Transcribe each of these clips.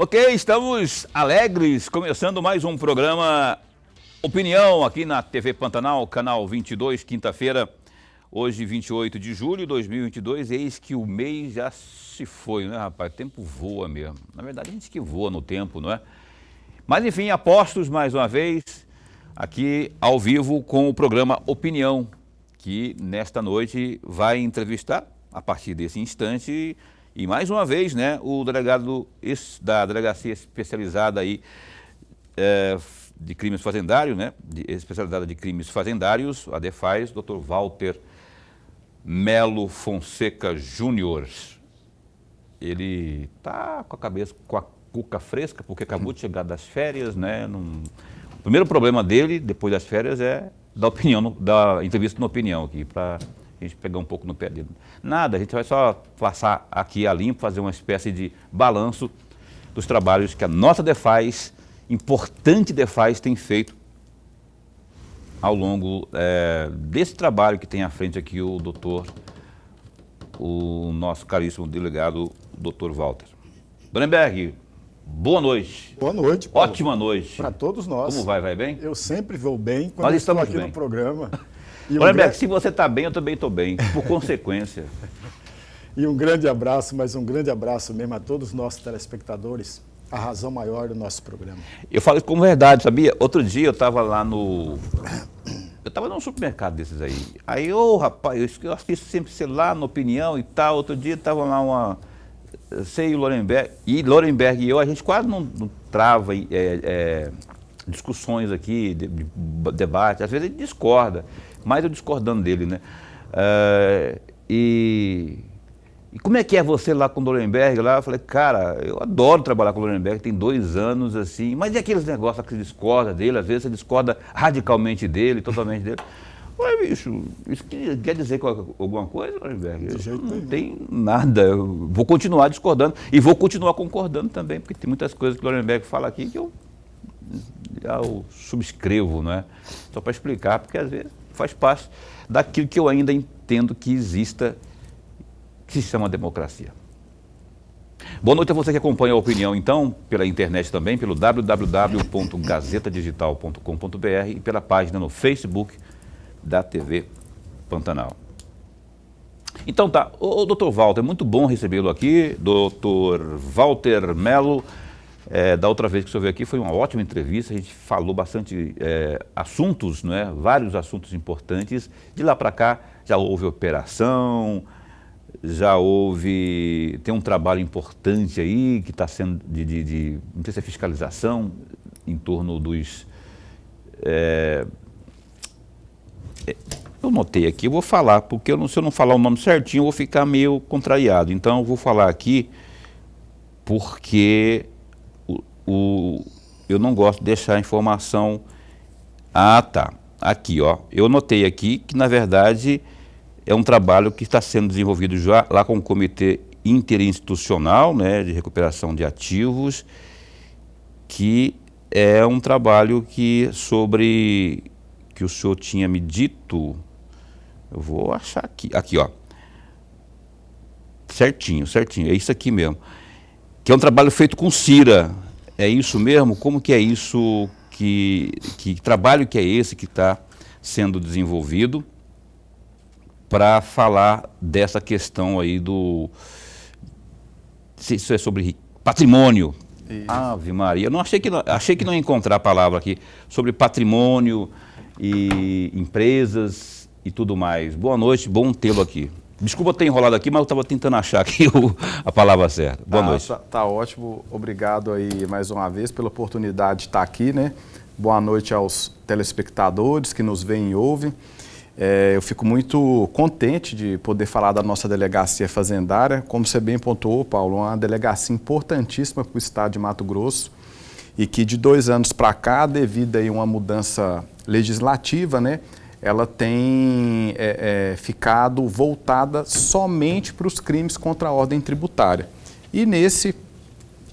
Ok, estamos alegres, começando mais um programa Opinião aqui na TV Pantanal, canal 22, quinta-feira, hoje 28 de julho de 2022, eis que o mês já se foi, né, rapaz? O tempo voa mesmo. Na verdade, a gente que voa no tempo, não é? Mas enfim, apostos mais uma vez aqui ao vivo com o programa Opinião, que nesta noite vai entrevistar, a partir desse instante, e mais uma vez, né, o delegado da Delegacia Especializada aí, de Crimes Fazendários, né, especializada de Crimes Fazendários, a DEFAS, Dr. Walter Melo Fonseca Júnior. Ele está com a cabeça, com a cuca fresca, porque acabou de chegar das férias, né? O primeiro problema dele, depois das férias, é da entrevista na Opinião aqui, para a gente pegar um pouco no pé dele. Nada, a gente vai só passar aqui a limpo, fazer uma espécie de balanço dos trabalhos que a nossa DEFAS, importante DEFAS, tem feito ao longo desse trabalho que tem à frente aqui o nosso caríssimo delegado, Dr. Walter. Lorenberg, boa noite. Boa noite, Paulo. Ótima noite. Para todos nós. Como vai? Vai bem? Eu sempre vou bem quando nós estou estamos aqui bem no programa. Lorenberg, se você está bem, eu também estou bem, por consequência. E um grande abraço, mas um grande abraço mesmo a todos os nossos telespectadores, a razão maior do nosso programa. Eu falo isso como verdade, sabia? Outro dia eu estava lá Eu estava num supermercado desses aí. Aí, rapaz, eu assisto sempre, sei lá, na Opinião e tal. Outro dia estava lá sei, o Lorenberg e eu, a gente quase não trava discussões aqui, debate. Às vezes ele discorda, mas eu discordando dele, né? E como é que é você lá com o Lorenberg? Lá eu falei, cara, eu adoro trabalhar com o Lorenberg, tem 2 anos assim, mas e aqueles negócios que você discorda dele? Às vezes você discorda radicalmente dele, totalmente dele. Ué, bicho, isso quer dizer alguma coisa, Lorenberg? De jeito nenhum. Não tem nada, eu vou continuar discordando e vou continuar concordando também, porque tem muitas coisas que o Lorenberg fala aqui que eu subscrevo, não é? Só para explicar, porque às vezes faz parte daquilo que eu ainda entendo que exista, que se chama democracia. Boa noite a você que acompanha a Opinião, então, pela internet também, pelo www.gazetadigital.com.br e pela página no Facebook da TV Pantanal. Então tá, o Dr. Walter, é muito bom recebê-lo aqui, Dr. Walter Melo. Da outra vez que o senhor veio aqui foi uma ótima entrevista, a gente falou bastante assuntos, não é? Vários assuntos importantes. De lá para cá já houve operação, tem um trabalho importante aí que está sendo não sei se é fiscalização em torno dos... eu notei aqui, eu vou falar, porque se eu não falar o nome certinho eu vou ficar meio contrariado. Então eu vou falar aqui porque eu não gosto de deixar a informação... Ah, tá. Aqui, ó. Eu notei aqui que, na verdade, é um trabalho que está sendo desenvolvido já lá com o Comitê Interinstitucional, né, de Recuperação de Ativos, que é um trabalho que o senhor tinha me dito... Eu vou achar aqui. Aqui, ó. Certinho, é isso aqui mesmo. Que é um trabalho feito com CIRA. É isso mesmo? Como que é isso? Que trabalho que é esse que está sendo desenvolvido para falar dessa questão aí isso é sobre patrimônio. Isso. Ave Maria, eu não achei que não ia encontrar a palavra aqui sobre patrimônio e empresas e tudo mais. Boa noite, bom tê-lo aqui. Desculpa ter enrolado aqui, mas eu estava tentando achar aqui a palavra certa. Boa noite. Tá ótimo. Obrigado aí mais uma vez pela oportunidade de estar aqui, né? Boa noite aos telespectadores que nos veem e ouvem. Eu fico muito contente de poder falar da nossa delegacia fazendária. Como você bem pontuou, Paulo, uma delegacia importantíssima para o estado de Mato Grosso e que de 2 anos para cá, devido a uma mudança legislativa, né? Ela tem ficado voltada somente para os crimes contra a ordem tributária. E nesse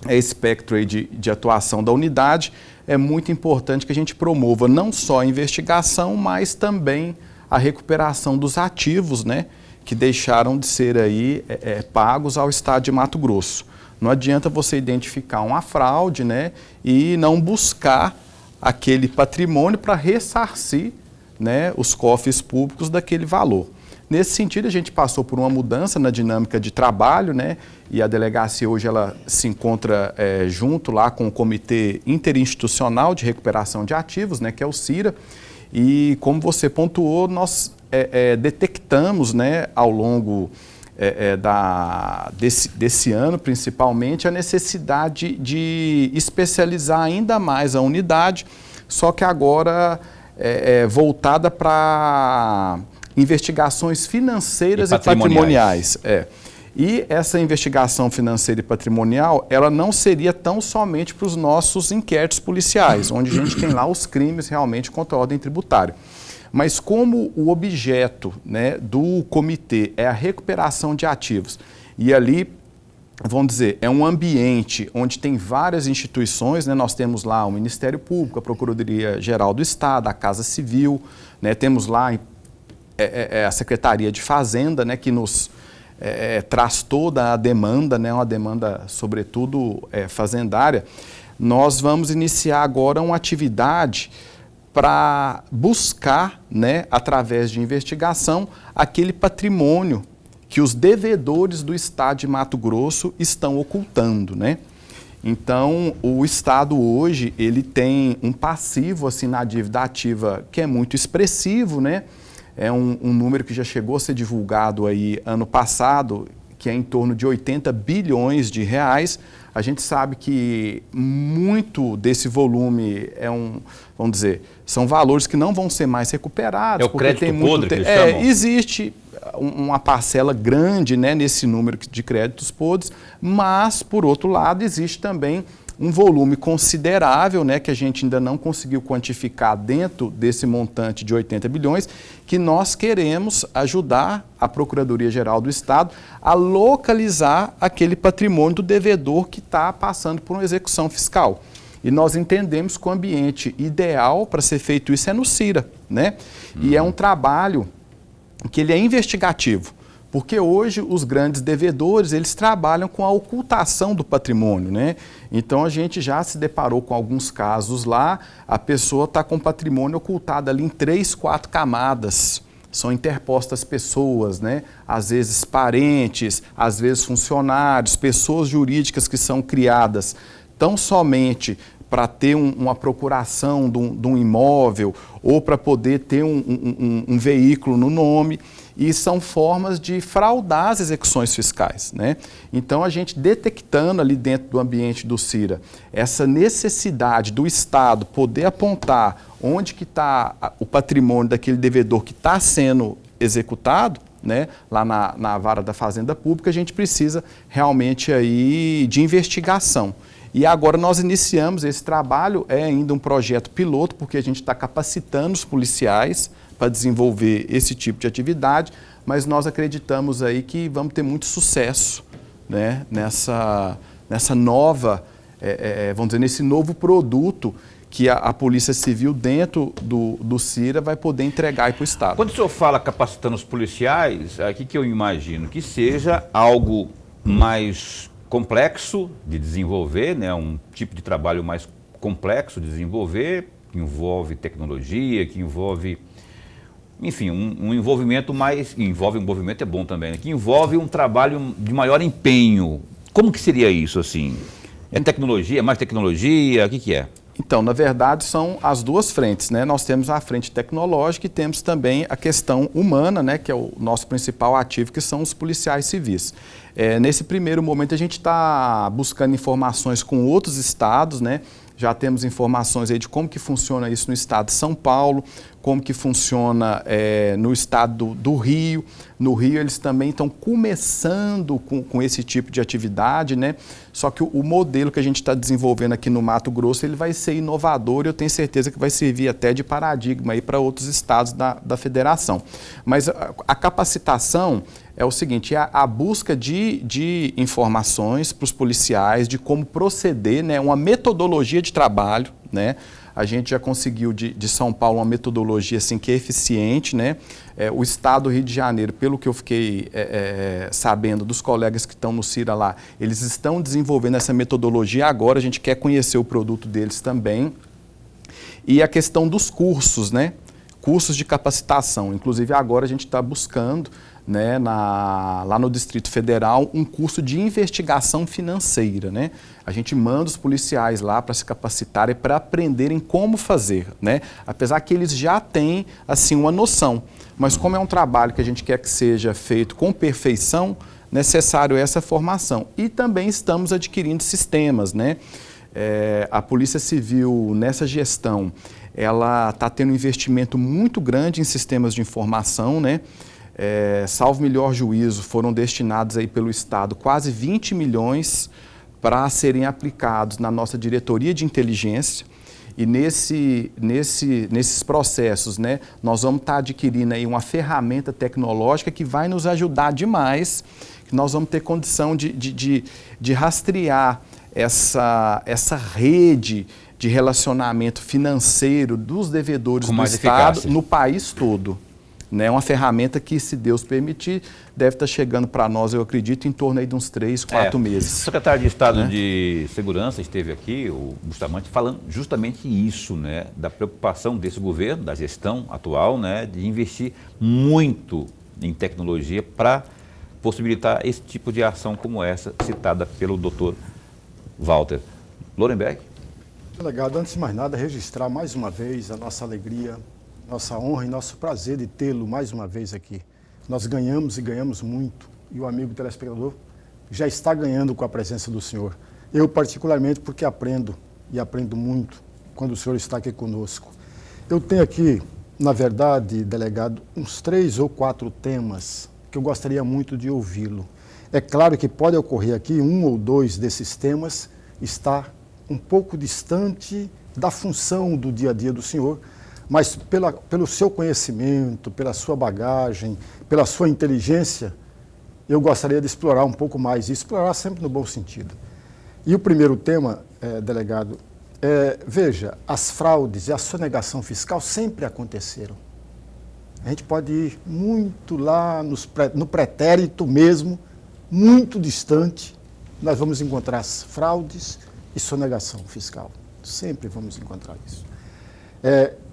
espectro aí de atuação da unidade, é muito importante que a gente promova não só a investigação, mas também a recuperação dos ativos, né, que deixaram de ser aí pagos ao estado de Mato Grosso. Não adianta você identificar uma fraude, né, e não buscar aquele patrimônio para ressarcir, né, os cofres públicos daquele valor. Nesse sentido, a gente passou por uma mudança na dinâmica de trabalho, né, e a delegacia hoje ela se encontra junto lá com o Comitê Interinstitucional de Recuperação de Ativos, né, que é o CIRA, e como você pontuou, nós detectamos, né, ao longo desse ano, principalmente, a necessidade de especializar ainda mais a unidade, só que agora voltada para investigações financeiras e patrimoniais. E essa investigação financeira e patrimonial, ela não seria tão somente para os nossos inquéritos policiais, onde a gente tem lá os crimes realmente contra a ordem tributária. Mas como o objeto, né, do comitê é a recuperação de ativos, e ali, vamos dizer, é um ambiente onde tem várias instituições, né, nós temos lá o Ministério Público, a Procuradoria-Geral do Estado, a Casa Civil, né, temos lá a Secretaria de Fazenda, né, que nos traz toda a demanda, né, uma demanda sobretudo fazendária. Nós vamos iniciar agora uma atividade para buscar, né, através de investigação, aquele patrimônio que os devedores do Estado de Mato Grosso estão ocultando, né? Então, o Estado hoje, ele tem um passivo assim, na dívida ativa que é muito expressivo, né? É um número que já chegou a ser divulgado aí ano passado, que é em torno de 80 bilhões de reais. A gente sabe que muito desse volume vamos dizer, são valores que não vão ser mais recuperados. É o crédito podre que eles chamam? Existe uma parcela grande, né, nesse número de créditos podres, mas, por outro lado, existe também um volume considerável, né, que a gente ainda não conseguiu quantificar dentro desse montante de 80 bilhões, que nós queremos ajudar a Procuradoria-Geral do Estado a localizar aquele patrimônio do devedor que está passando por uma execução fiscal. E nós entendemos que o ambiente ideal para ser feito isso é no CIRA, né? E é um trabalho que ele é investigativo. Porque hoje os grandes devedores, eles trabalham com a ocultação do patrimônio, né? Então a gente já se deparou com alguns casos lá, a pessoa está com o patrimônio ocultado ali em 3, 4 camadas. São interpostas pessoas, né? Às vezes parentes, às vezes funcionários, pessoas jurídicas que são criadas tão somente para ter uma procuração de um imóvel ou para poder ter um veículo no nome. E são formas de fraudar as execuções fiscais, né? Então, a gente detectando ali dentro do ambiente do CIRA essa necessidade do Estado poder apontar onde que está o patrimônio daquele devedor que está sendo executado, né, lá na vara da Fazenda Pública, a gente precisa realmente aí de investigação. E agora nós iniciamos esse trabalho, é ainda um projeto piloto, porque a gente está capacitando os policiais para desenvolver esse tipo de atividade, mas nós acreditamos aí que vamos ter muito sucesso, né, nessa nova, vamos dizer, nesse novo produto que a Polícia Civil dentro do CIRA vai poder entregar para o Estado. Quando o senhor fala capacitando os policiais, aqui que eu imagino que seja algo mais complexo de desenvolver, né, um tipo de trabalho mais complexo de desenvolver, que envolve tecnologia, que envolve, enfim, um envolvimento mais... Envolve envolvimento é bom também, né? Que envolve um trabalho de maior empenho. Como que seria isso, assim? É tecnologia, é mais tecnologia? O que é? Então, na verdade, são as duas frentes, né? Nós temos a frente tecnológica e temos também a questão humana, né? Que é o nosso principal ativo, que são os policiais civis. Nesse primeiro momento, a gente está buscando informações com outros estados, né? Já temos informações aí de como que funciona isso no estado de São Paulo, como que funciona no estado do Rio. No Rio eles também estão começando com esse tipo de atividade, né? Só que o modelo que a gente está desenvolvendo aqui no Mato Grosso, ele vai ser inovador e eu tenho certeza que vai servir até de paradigma aí para outros estados da federação. Mas a capacitação é o seguinte, é a busca de informações para os policiais, de como proceder, né? Uma metodologia de trabalho, né? A gente já conseguiu de São Paulo uma metodologia assim, que é eficiente, né? O estado do Rio de Janeiro, pelo que eu fiquei sabendo dos colegas que estão no CIRA lá, eles estão desenvolvendo essa metodologia agora, a gente quer conhecer o produto deles também. E a questão dos cursos, né? Cursos de capacitação. Inclusive agora a gente está buscando, né, lá no Distrito Federal, um curso de investigação financeira, né? A gente manda os policiais lá para se capacitarem, para aprenderem como fazer, né? Apesar que eles já têm, assim, uma noção. Mas como é um trabalho que a gente quer que seja feito com perfeição, necessário essa formação. E também estamos adquirindo sistemas, né? A Polícia Civil, nessa gestão, ela está tendo um investimento muito grande em sistemas de informação, né? Salvo melhor juízo, foram destinados aí pelo Estado quase 20 milhões para serem aplicados na nossa diretoria de inteligência. E nesses processos, né, nós vamos estar adquirindo aí uma ferramenta tecnológica que vai nos ajudar demais, que nós vamos ter condição de rastrear essa rede de relacionamento financeiro dos devedores do Estado no país todo. É uma ferramenta que, se Deus permitir, deve estar chegando para nós, eu acredito, em torno aí de uns 3, 4 meses. O secretário de Estado de Segurança esteve aqui, o Bustamante, falando justamente isso, né, da preocupação desse governo, da gestão atual, né, de investir muito em tecnologia para possibilitar esse tipo de ação como essa citada pelo doutor Walter Lorenberg. Delegado, antes de mais nada, registrar mais uma vez a nossa alegria, nossa honra e nosso prazer de tê-lo mais uma vez aqui. Nós ganhamos e ganhamos muito, e o amigo telespectador já está ganhando com a presença do senhor. Eu, particularmente, porque aprendo, e aprendo muito, quando o senhor está aqui conosco. Eu tenho aqui, na verdade, delegado, uns 3 ou 4 temas que eu gostaria muito de ouvi-lo. É claro que pode ocorrer aqui 1 ou 2 desses temas estar um pouco distante da função do dia a dia do senhor, mas pelo seu conhecimento, pela sua bagagem, pela sua inteligência, eu gostaria de explorar um pouco mais, e explorar sempre no bom sentido. E o primeiro tema, delegado, veja, as fraudes e a sonegação fiscal sempre aconteceram. A gente pode ir muito lá no pretérito mesmo, muito distante, nós vamos encontrar as fraudes e sonegação fiscal. Sempre vamos encontrar isso.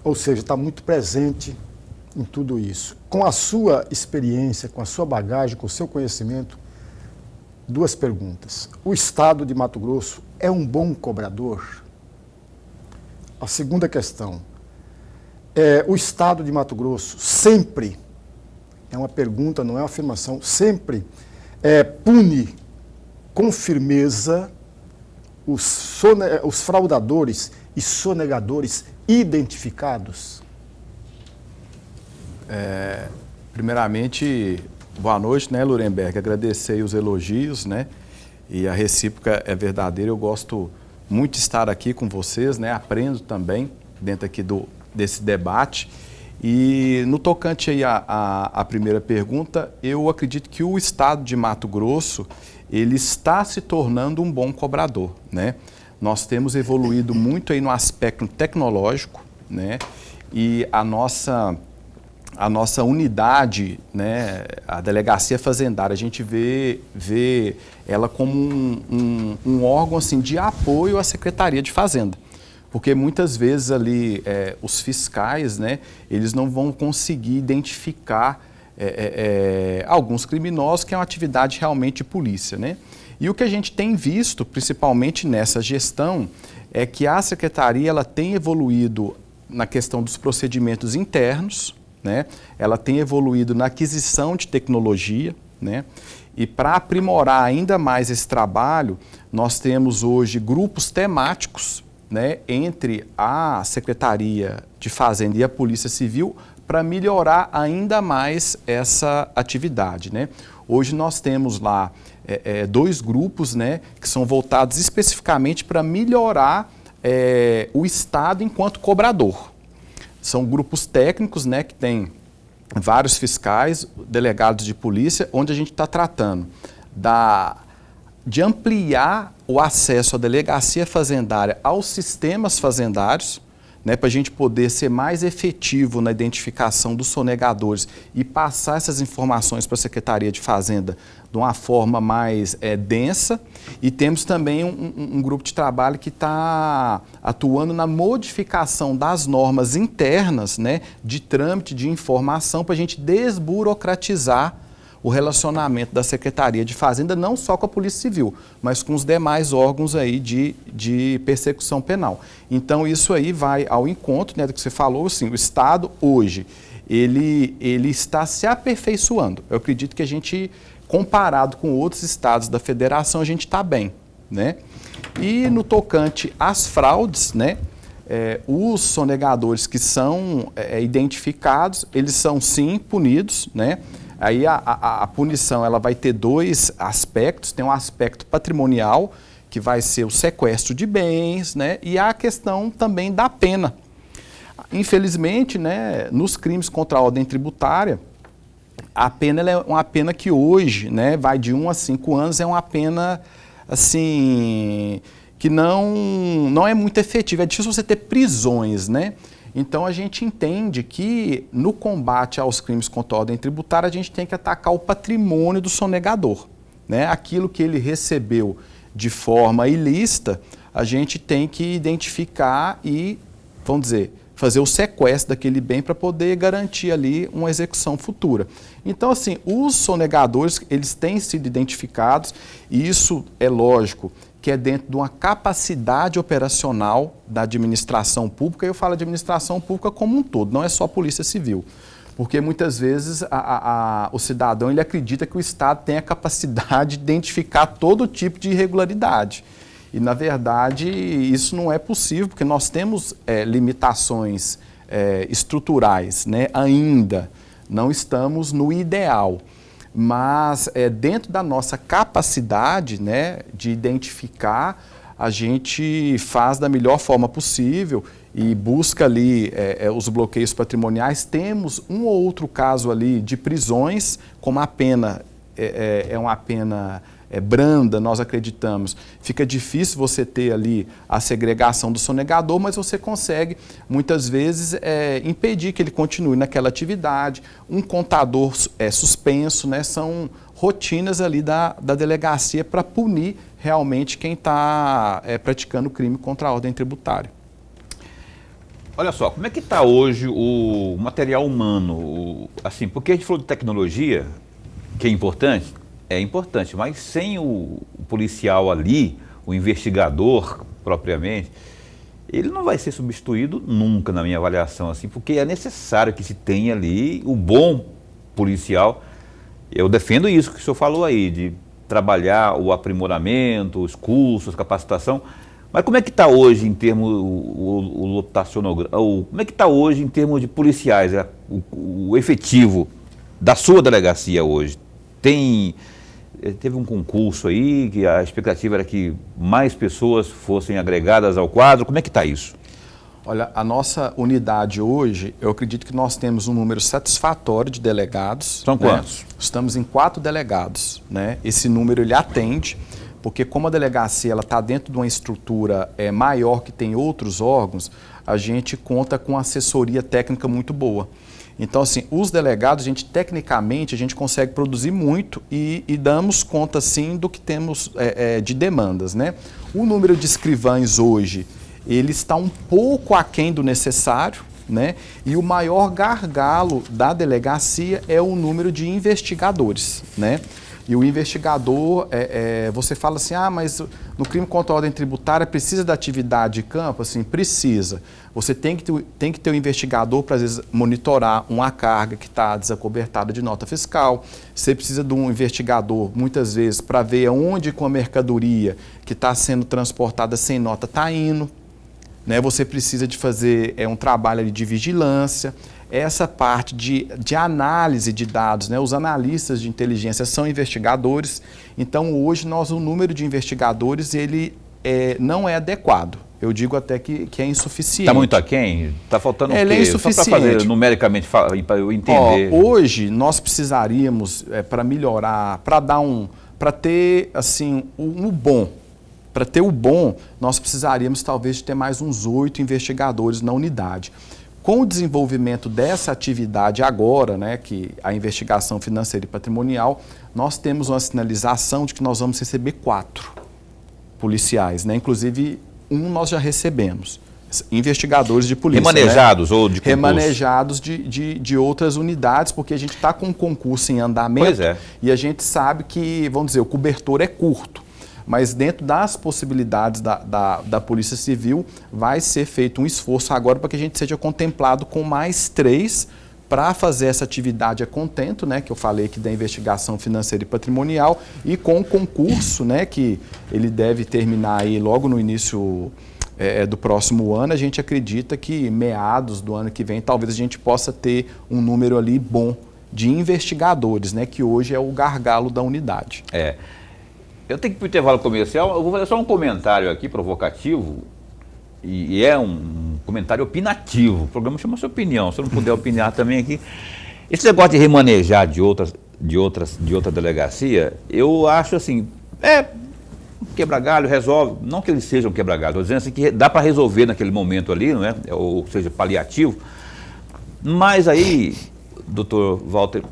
Ou seja, está muito presente em tudo isso. Com a sua experiência, com a sua bagagem, com o seu conhecimento, 2 perguntas. O Estado de Mato Grosso é um bom cobrador? A segunda questão, o Estado de Mato Grosso sempre, é uma pergunta, não é uma afirmação, sempre pune com firmeza os fraudadores e sonegadores identificados? Primeiramente, boa noite, né, Lorenberg? Agradecer os elogios, né? E a recíproca é verdadeira. Eu gosto muito de estar aqui com vocês, né? Aprendo também dentro aqui desse debate. E no tocante aí à primeira pergunta, eu acredito que o Estado de Mato Grosso, ele está se tornando um bom cobrador, né? Nós temos evoluído muito aí no aspecto tecnológico, né? E a nossa unidade, né, a Delegacia Fazendária, a gente vê ela como um órgão assim, de apoio à Secretaria de Fazenda. Porque muitas vezes ali os fiscais, né, eles não vão conseguir identificar alguns criminosos, que é uma atividade realmente de polícia, né? E o que a gente tem visto, principalmente nessa gestão, é que a Secretaria ela tem evoluído na questão dos procedimentos internos, né? Ela tem evoluído na aquisição de tecnologia, né? E para aprimorar ainda mais esse trabalho, nós temos hoje grupos temáticos, né, entre a Secretaria de Fazenda e a Polícia Civil para melhorar ainda mais essa atividade, né? Hoje nós temos lá 2 grupos, né, que são voltados especificamente para melhorar o Estado enquanto cobrador. São grupos técnicos, né, que tem vários fiscais, delegados de polícia, onde a gente está tratando de ampliar o acesso à delegacia fazendária aos sistemas fazendários, né, para a gente poder ser mais efetivo na identificação dos sonegadores e passar essas informações para a Secretaria de Fazenda de uma forma mais densa. E temos também um grupo de trabalho que está atuando na modificação das normas internas, né, de trâmite de informação para a gente desburocratizar o relacionamento da Secretaria de Fazenda, não só com a Polícia Civil, mas com os demais órgãos aí de persecução penal. Então, isso aí vai ao encontro, né, do que você falou, assim, o Estado hoje, ele está se aperfeiçoando. Eu acredito que a gente, comparado com outros estados da federação, a gente está bem, né? E no tocante às fraudes, né, os sonegadores que são identificados, eles são sim punidos, né? Aí a punição ela vai ter dois aspectos, tem um aspecto patrimonial, que vai ser o sequestro de bens, né? E a questão também da pena. Infelizmente, né, nos crimes contra a ordem tributária, a pena ela é uma pena que hoje, né, vai de 1 a 5 anos, é uma pena assim, que não é muito efetiva, é difícil você ter prisões, né? Então, a gente entende que no combate aos crimes contra a ordem tributária, a gente tem que atacar o patrimônio do sonegador, né? Aquilo que ele recebeu de forma ilícita, a gente tem que identificar e, vamos dizer, fazer o sequestro daquele bem para poder garantir ali uma execução futura. Então, assim, os sonegadores, eles têm sido identificados e isso é lógico que é dentro de uma capacidade operacional da administração pública. Eu falo de administração pública como um todo, não é só a Polícia Civil. Porque muitas vezes o cidadão ele acredita que o Estado tem a capacidade de identificar todo tipo de irregularidade. E, na verdade, isso não é possível, porque nós temos limitações estruturais, né? Ainda não estamos no ideal. Mas dentro da nossa capacidade, né, de identificar, a gente faz da melhor forma possível e busca ali os bloqueios patrimoniais. Temos um ou outro caso ali de prisões, como a pena é uma pena branda, nós acreditamos. Fica difícil você ter ali a segregação do sonegador, mas você consegue, muitas vezes, impedir que ele continue naquela atividade. Um contador suspenso, né? São rotinas ali da delegacia para punir realmente quem está praticando crime contra a ordem tributária. Olha só, como é que está hoje o material humano? Assim, porque a gente falou de tecnologia, que é importante, mas sem o policial ali, o investigador propriamente, ele não vai ser substituído nunca na minha avaliação, assim, porque é necessário que se tenha ali o bom policial. Eu defendo isso que o senhor falou aí, de trabalhar o aprimoramento, os cursos, capacitação. Mas como é que está hoje em termos o lotacionograma, como é que está hoje em termos de policiais, o efetivo da sua delegacia hoje? Teve um concurso aí, que a expectativa era que mais pessoas fossem agregadas ao quadro. Como é que está isso? Olha, a nossa unidade hoje, eu acredito que nós temos um número satisfatório de delegados. São quantos? Né? Estamos em 4 delegados, né? Esse número ele atende, porque como a delegacia está dentro de uma estrutura maior que tem outros órgãos, a gente conta com assessoria técnica muito boa. Então, assim, os delegados, tecnicamente, a gente consegue produzir muito e damos conta, sim, do que temos de demandas, né? O número de escrivães hoje, ele está um pouco aquém do necessário, né? E o maior gargalo da delegacia é o número de investigadores, né? E o investigador, você fala assim, mas no crime contra a ordem tributária precisa da atividade de campo? Assim, precisa. Você tem que ter um investigador para, às vezes, monitorar uma carga que está desacobertada de nota fiscal. Você precisa de um investigador, muitas vezes, para ver onde com a mercadoria que está sendo transportada sem nota está indo. Né? Você precisa de fazer um trabalho ali de vigilância. Essa parte de análise de dados, né? Os analistas de inteligência são investigadores, então hoje o número de investigadores ele não é adequado. Eu digo até que é insuficiente. Está muito aquém? Está faltando o quê? É insuficiente. Só para fazer numericamente, para eu entender. Hoje nós precisaríamos, para melhorar, para ter assim, um bom, Para ter o bom, nós precisaríamos talvez de ter mais uns 8 investigadores na unidade. Com o desenvolvimento dessa atividade agora, né, que a investigação financeira e patrimonial, nós temos uma sinalização de que nós vamos receber 4 policiais, né? Inclusive, um nós já recebemos, investigadores de polícia. Remanejados, né? Ou de concurso? Remanejados de outras unidades, porque a gente está com um concurso em andamento. Pois é. E a gente sabe que, vamos dizer, o cobertor é curto. Mas dentro das possibilidades da Polícia Civil, vai ser feito um esforço agora para que a gente seja contemplado com mais 3 para fazer essa atividade a contento, né, que eu falei aqui da investigação financeira e patrimonial, e com o concurso, né, que ele deve terminar aí logo no início do próximo ano. A gente acredita que meados do ano que vem, talvez a gente possa ter um número ali bom de investigadores, né, que hoje é o gargalo da unidade. Eu tenho que ir para o intervalo comercial, eu vou fazer só um comentário aqui provocativo, e é um comentário opinativo. O programa chama-se Opinião, se eu não puder opinar também aqui. Esse negócio de remanejar de outra delegacia, eu acho assim, quebra-galho, resolve, não que eles sejam quebra-galho, estou dizendo assim que dá para resolver naquele momento ali, não é? Ou seja, paliativo, mas aí, doutor Walter,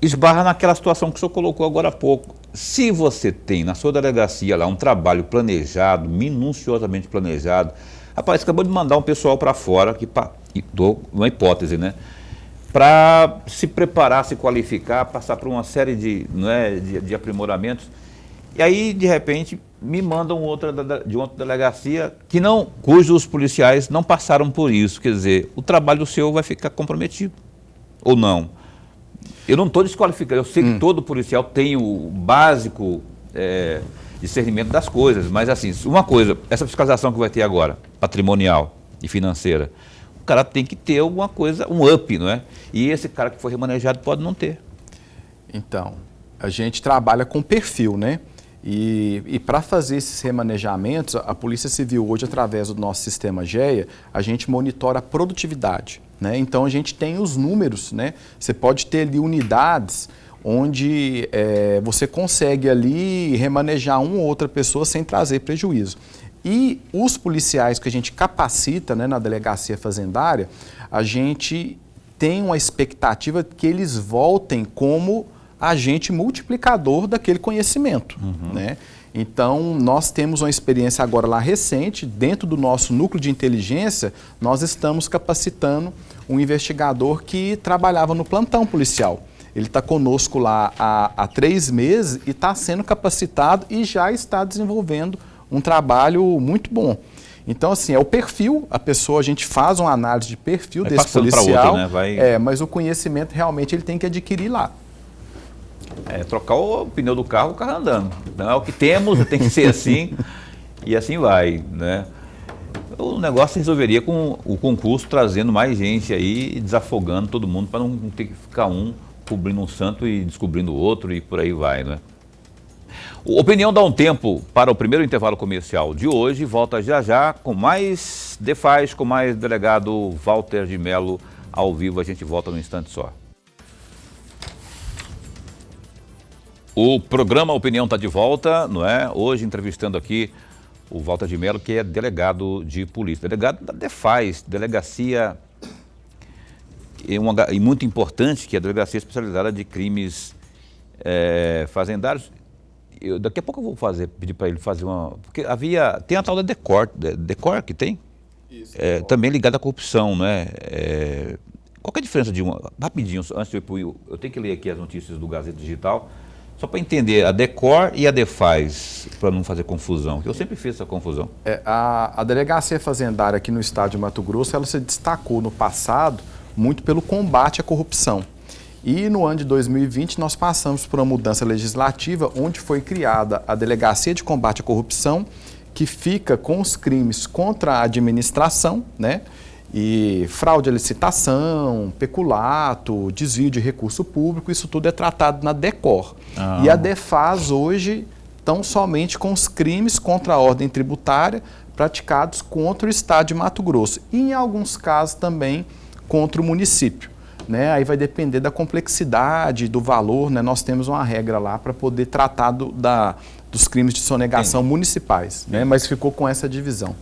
esbarra naquela situação que o senhor colocou agora há pouco. Se você tem na sua delegacia lá um trabalho planejado, minuciosamente planejado, rapaz, você acabou de mandar um pessoal para fora, dou uma hipótese, né? Para se preparar, se qualificar, passar por uma série de aprimoramentos. E aí, de repente, me mandam de outra delegacia cujos policiais não passaram por isso. Quer dizer, o trabalho seu vai ficar comprometido. Ou não? Eu não estou desqualificando, eu sei que todo policial tem o básico discernimento das coisas, mas assim, uma coisa, essa fiscalização que vai ter agora, patrimonial e financeira, o cara tem que ter alguma coisa, um up, não é? E esse cara que foi remanejado pode não ter. Então, a gente trabalha com perfil, né? E para fazer esses remanejamentos, a Polícia Civil hoje, através do nosso sistema GEA, a gente monitora a produtividade, né? Então a gente tem os números, né? Você pode ter ali unidades onde você consegue ali remanejar uma ou outra pessoa sem trazer prejuízo. E os policiais que a gente capacita, né, na delegacia fazendária, a gente tem uma expectativa que eles voltem como agente multiplicador daquele conhecimento, né? Então, nós temos uma experiência agora lá recente, dentro do nosso núcleo de inteligência, nós estamos capacitando um investigador que trabalhava no plantão policial. Ele está conosco lá há 3 meses e está sendo capacitado e já está desenvolvendo um trabalho muito bom. Então, assim, é o perfil, a pessoa, a gente faz uma análise de perfil desse policial, outra, né? Mas o conhecimento realmente ele tem que adquirir lá. Trocar o pneu do carro, o carro andando. Não é o que temos, tem que ser assim, e assim vai, né? O negócio se resolveria com o concurso, trazendo mais gente aí, desafogando todo mundo, para não ter que ficar um cobrindo um santo e descobrindo o outro, e por aí vai, né? O Opinião dá um tempo para o primeiro intervalo comercial de hoje, volta já com mais DeFaz, com mais delegado Walter de Mello ao vivo, a gente volta num instante só. O programa Opinião está de volta, não é? Hoje entrevistando aqui o Walter de Mello, que é delegado de polícia, delegado da DeFaz, delegacia e muito importante, que é a delegacia especializada de crimes fazendários. Daqui a pouco eu vou pedir para ele fazer uma... Porque tem a tal da Decor que tem? Isso. Também ligada à corrupção, né? Qual que é a diferença de uma... Rapidinho, antes de eu tenho que ler aqui as notícias do Gazeta Digital, só para entender a Decor e a DeFaz, para não fazer confusão, que eu sempre fiz essa confusão. A delegacia fazendária aqui no estado de Mato Grosso, ela se destacou no passado muito pelo combate à corrupção. E no ano de 2020 nós passamos por uma mudança legislativa onde foi criada a Delegacia de Combate à Corrupção, que fica com os crimes contra a administração, né? E fraude à licitação, peculato, desvio de recurso público, isso tudo é tratado na Decor. E a DeFaz hoje tão somente com os crimes contra a ordem tributária praticados contra o estado de Mato Grosso. E em alguns casos também contra o município, né? Aí vai depender da complexidade, do valor, né? Nós temos uma regra lá para poder tratar dos crimes de sonegação municipais, né? Mas ficou com essa divisão.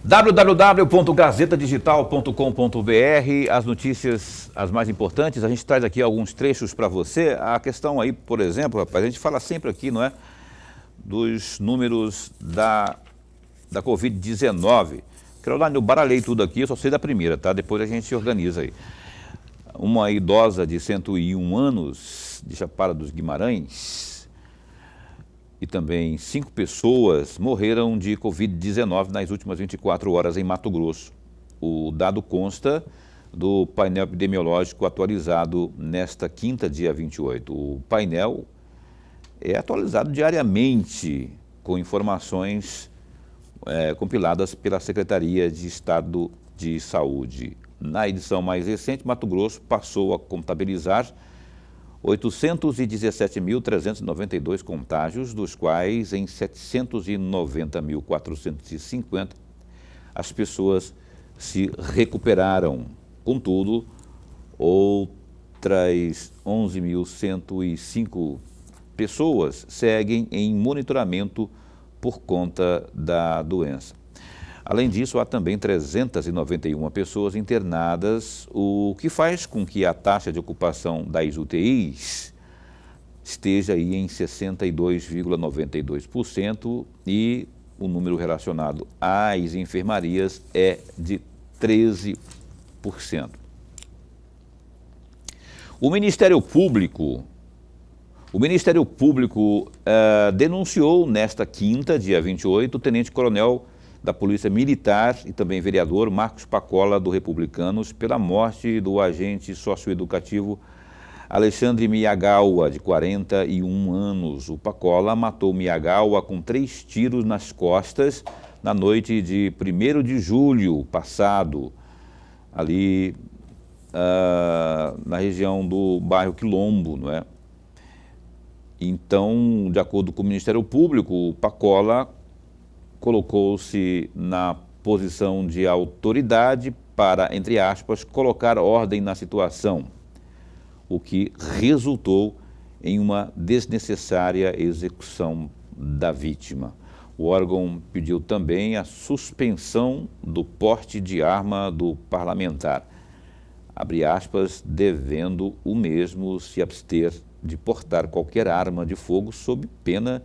www.gazetadigital.com.br, as notícias, as mais importantes, a gente traz aqui alguns trechos para você. A questão aí, por exemplo, rapaz, a gente fala sempre aqui, não é, dos números da Covid-19. Carolina, eu baralhei tudo aqui, eu só sei da primeira, tá? Depois a gente se organiza aí. Uma idosa de 101 anos, de Chapada dos Guimarães, e também 5 pessoas morreram de Covid-19 nas últimas 24 horas em Mato Grosso. O dado consta do painel epidemiológico atualizado nesta quinta, dia 28. O painel é atualizado diariamente com informações compiladas pela Secretaria de Estado de Saúde. Na edição mais recente, Mato Grosso passou a contabilizar 817.392 contágios, dos quais em 790.450 as pessoas se recuperaram. Contudo, outras 11.105 pessoas seguem em monitoramento por conta da doença. Além disso, há também 391 pessoas internadas, o que faz com que a taxa de ocupação das UTIs esteja aí em 62,92% e o número relacionado às enfermarias é de 13%. O Ministério Público denunciou nesta quinta, dia 28, o tenente-coronel da Polícia Militar e também vereador Marcos Pacola, do Republicanos, pela morte do agente socioeducativo Alexandre Miyagawa, de 41 anos. O Pacola matou Miyagawa com 3 tiros nas costas na noite de 1º de julho passado, ali na região do bairro Quilombo, não é? Então, de acordo com o Ministério Público, o Pacola colocou-se na posição de autoridade para, entre aspas, colocar ordem na situação, o que resultou em uma desnecessária execução da vítima. O órgão pediu também a suspensão do porte de arma do parlamentar, abre aspas, devendo o mesmo se abster de portar qualquer arma de fogo sob pena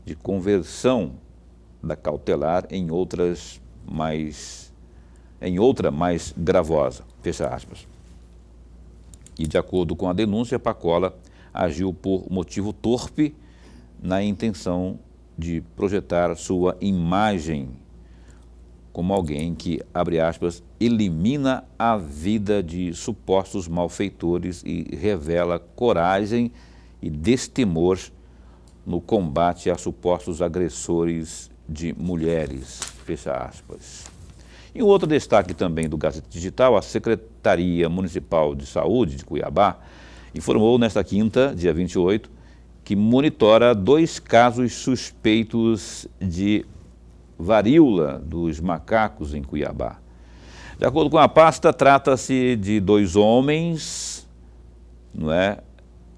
de conversão da cautelar em outra mais gravosa, fecha aspas. E de acordo com a denúncia, Pacola agiu por motivo torpe na intenção de projetar sua imagem como alguém que, abre aspas, elimina a vida de supostos malfeitores e revela coragem e destemor no combate a supostos agressores de mulheres, fecha aspas. E um outro destaque também do Gazeta Digital, a Secretaria Municipal de Saúde de Cuiabá informou nesta quinta, dia 28, que monitora 2 casos suspeitos de varíola dos macacos em Cuiabá. De acordo com a pasta, trata-se de 2 homens, não é?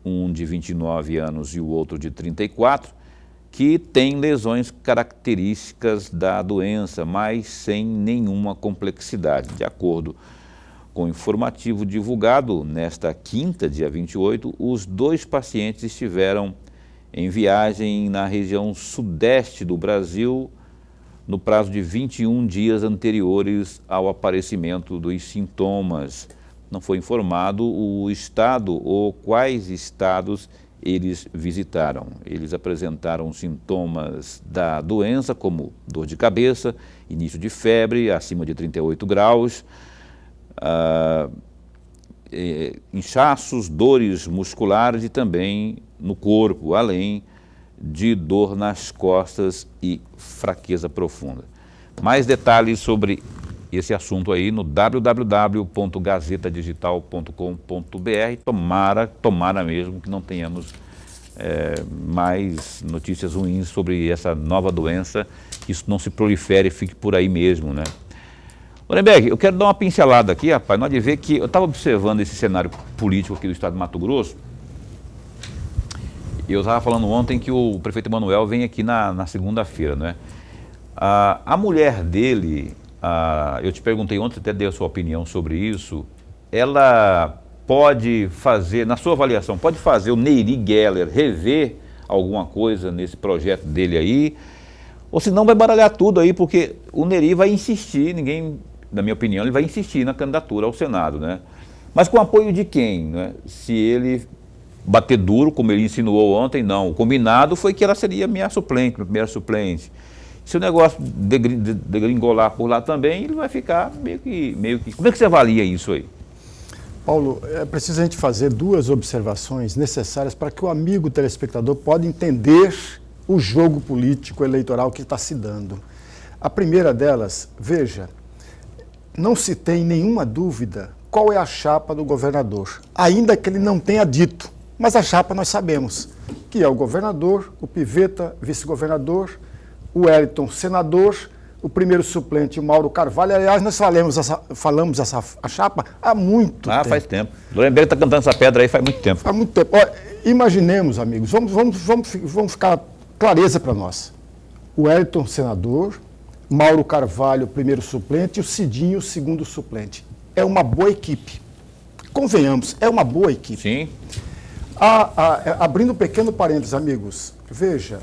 Um de 29 anos e o outro de 34, que têm lesões características da doença, mas sem nenhuma complexidade. De acordo com o informativo divulgado nesta quinta, dia 28, os 2 pacientes estiveram em viagem na região sudeste do Brasil no prazo de 21 dias anteriores ao aparecimento dos sintomas. Não foi informado o estado ou quais estados eles visitaram. Eles apresentaram sintomas da doença, como dor de cabeça, início de febre acima de 38 graus, inchaços, dores musculares e também no corpo, além de dor nas costas e fraqueza profunda. Mais detalhes sobre esse assunto aí no www.gazetadigital.com.br. Tomara mesmo que não tenhamos mais notícias ruins sobre essa nova doença, que isso não se prolifere e fique por aí mesmo, né? Orenberg, eu quero dar uma pincelada aqui, rapaz, nós de ver que eu estava observando esse cenário político aqui do estado de Mato Grosso Eu estava falando ontem que o prefeito Emanuel vem aqui na segunda-feira, né? A mulher dele, eu te perguntei ontem, até dei a sua opinião sobre isso, ela pode fazer, na sua avaliação, pode fazer o Neyri Geller rever alguma coisa nesse projeto dele aí, ou senão vai baralhar tudo aí, porque o Neyri vai insistir, na minha opinião, ele vai insistir na candidatura ao Senado, né? Mas com apoio de quem, né? Se ele bater duro, como ele insinuou ontem, não. O combinado foi que ela seria minha suplente, minha primeira suplente. Se o negócio degringolar por lá também, ele vai ficar meio que... Como é que você avalia isso aí? Paulo, é preciso a gente fazer duas observações necessárias para que o amigo telespectador possa entender o jogo político eleitoral que está se dando. A primeira delas, veja, não se tem nenhuma dúvida qual é a chapa do governador, ainda que ele não tenha dito, mas a chapa nós sabemos, que é o governador, o Pivetta, vice-governador, o Wellington, senador, o primeiro suplente, o Mauro Carvalho. Aliás, nós falamos essa chapa há muito tempo. Faz tempo. Lembrei que está cantando essa pedra aí faz muito tempo. Há muito tempo. Olha, imaginemos, amigos, vamos ficar clareza para nós. O Wellington, senador, Mauro Carvalho, primeiro suplente, e o Cidinho, segundo suplente. É uma boa equipe. Convenhamos, é uma boa equipe. Sim. Abrindo um pequeno parênteses, amigos, veja,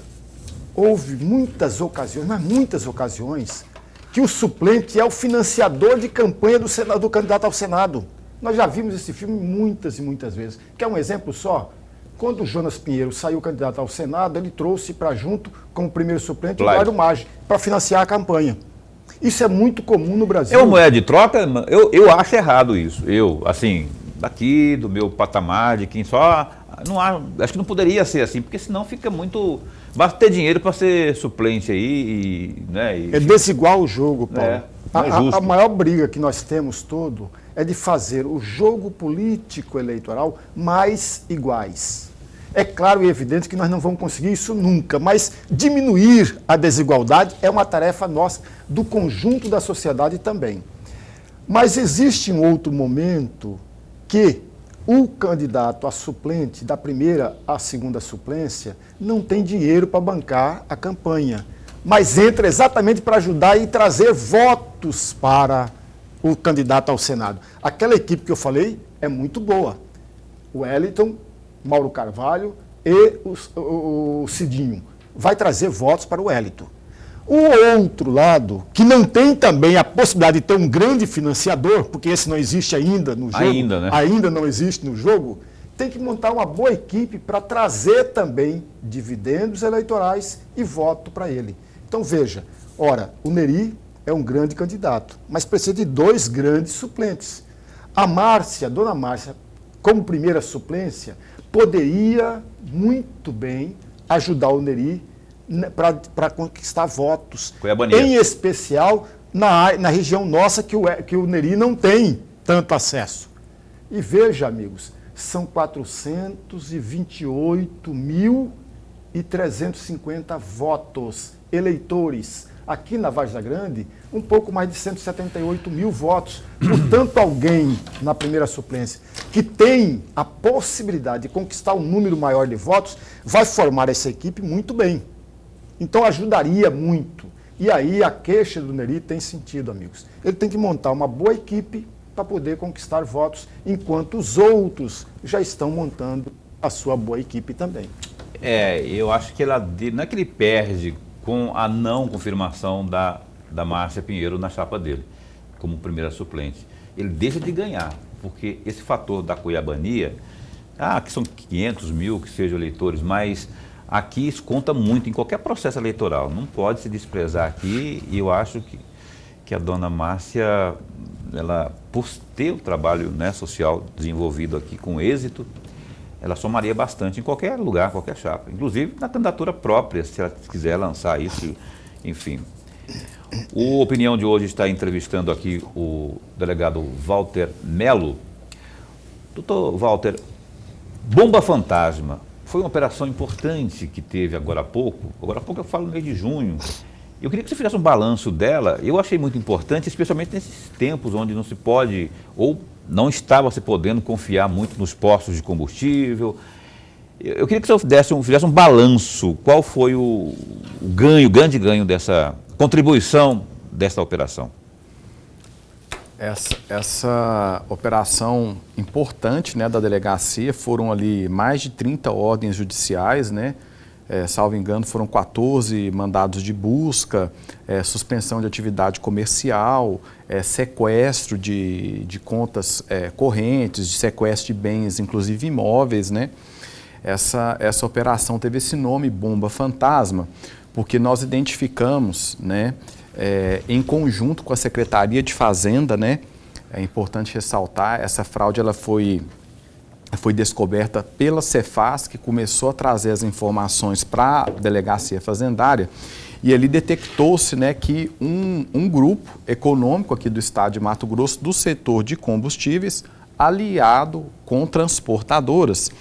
houve muitas ocasiões, mas muitas ocasiões, que o suplente é o financiador de campanha do candidato ao Senado. Nós já vimos esse filme muitas e muitas vezes. Quer um exemplo só? Quando o Jonas Pinheiro saiu candidato ao Senado, ele trouxe para junto, como primeiro suplente, o Mário Maggi, para financiar a campanha. Isso é muito comum no Brasil. É uma moeda de troca? Eu acho errado isso. Assim, daqui, do meu patamar, de quem só... acho que não poderia ser assim, porque senão fica muito... Basta ter dinheiro para ser suplente aí, né? É desigual o jogo, Paulo. Não é justo. A maior briga que nós temos todo é de fazer o jogo político eleitoral mais iguais. É claro e evidente que nós não vamos conseguir isso nunca, mas diminuir a desigualdade é uma tarefa nossa, do conjunto da sociedade também. Mas existe um outro momento que o candidato a suplente da primeira à segunda suplência não tem dinheiro para bancar a campanha, mas entra exatamente para ajudar e trazer votos para o candidato ao Senado. Aquela equipe que eu falei é muito boa. O Wellington, Mauro Carvalho e o Cidinho. Vai trazer votos para o Wellington. O outro lado, que não tem também a possibilidade de ter um grande financiador, porque esse não existe ainda no jogo, ainda não existe no jogo, tem que montar uma boa equipe para trazer também dividendos eleitorais e voto para ele. Então veja, ora, o Neyri é um grande candidato, mas precisa de dois grandes suplentes. A Márcia, dona Márcia, como primeira suplência, poderia muito bem ajudar o Neyri para conquistar votos, em especial na região nossa que o Neyri não tem tanto acesso. E veja, amigos, são 428.350 votos, eleitores. Aqui na Várzea Grande, um pouco mais de 178 mil votos. Portanto, alguém na primeira suplência que tem a possibilidade de conquistar um número maior de votos, vai formar essa equipe muito bem. Então ajudaria muito. E aí a queixa do Neyri tem sentido, amigos. Ele tem que montar uma boa equipe para poder conquistar votos, enquanto os outros já estão montando a sua boa equipe também. Eu acho que não é que ele perde com a não confirmação da Márcia Pinheiro na chapa dele, como primeira suplente. Ele deixa de ganhar, porque esse fator da cuiabania, que são 500 mil que sejam eleitores, mas aqui isso conta muito em qualquer processo eleitoral. Não pode se desprezar aqui, e eu acho que a dona Márcia, ela, por ter o trabalho, né, social desenvolvido aqui com êxito, ela somaria bastante em qualquer lugar, qualquer chapa. Inclusive na candidatura própria, se ela quiser lançar isso, enfim. O Opinião de hoje está entrevistando aqui o delegado Walter Melo. Doutor Walter, Bomba Fantasma foi uma operação importante que teve agora há pouco eu falo no mês de junho. Eu queria que você fizesse um balanço dela. Eu achei muito importante, especialmente nesses tempos onde não se pode, ou não estava se podendo confiar muito nos postos de combustível. Eu queria que o senhor fizesse um balanço. Qual foi o grande ganho dessa contribuição dessa operação? Essa operação importante, né, da delegacia, foram ali mais de 30 ordens judiciais, né? Salvo engano, foram 14 mandados de busca, suspensão de atividade comercial, sequestro de contas correntes, de sequestro de bens, inclusive imóveis, né? Essa operação teve esse nome, Bomba Fantasma, porque nós identificamos, né, em conjunto com a Secretaria de Fazenda, né? É importante ressaltar, essa fraude ela foi descoberta pela Cefaz, que começou a trazer as informações para a Delegacia Fazendária, e ali detectou-se, né, que um grupo econômico aqui do estado de Mato Grosso, do setor de combustíveis, aliado com transportadoras,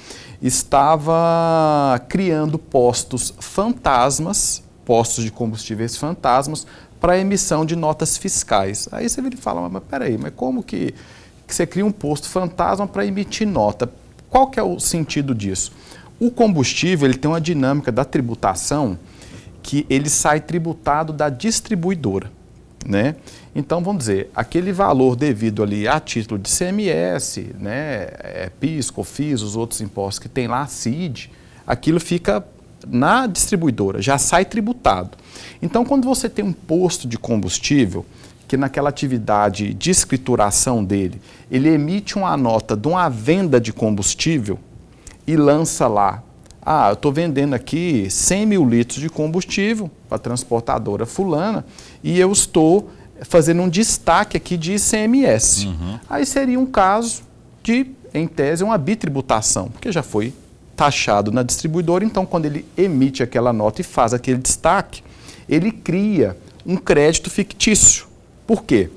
estava criando postos fantasmas, postos de combustíveis fantasmas, para emissão de notas fiscais. Aí você vira e fala, mas peraí, mas como que você cria um posto fantasma para emitir nota? Qual que é o sentido disso? O combustível ele tem uma dinâmica da tributação que ele sai tributado da distribuidora, né? Então, vamos dizer, aquele valor devido ali a título de CMS, né, PIS, COFINS, os outros impostos que tem lá, CID, aquilo fica na distribuidora, já sai tributado. Então, quando você tem um posto de combustível, que naquela atividade de escrituração dele, ele emite uma nota de uma venda de combustível e lança lá, eu estou vendendo aqui 100 mil litros de combustível para a transportadora fulana e eu estou fazendo um destaque aqui de ICMS. Aí seria um caso de, em tese, uma bitributação, porque já foi taxado na distribuidora, então quando ele emite aquela nota e faz aquele destaque, ele cria um crédito fictício. Por quê?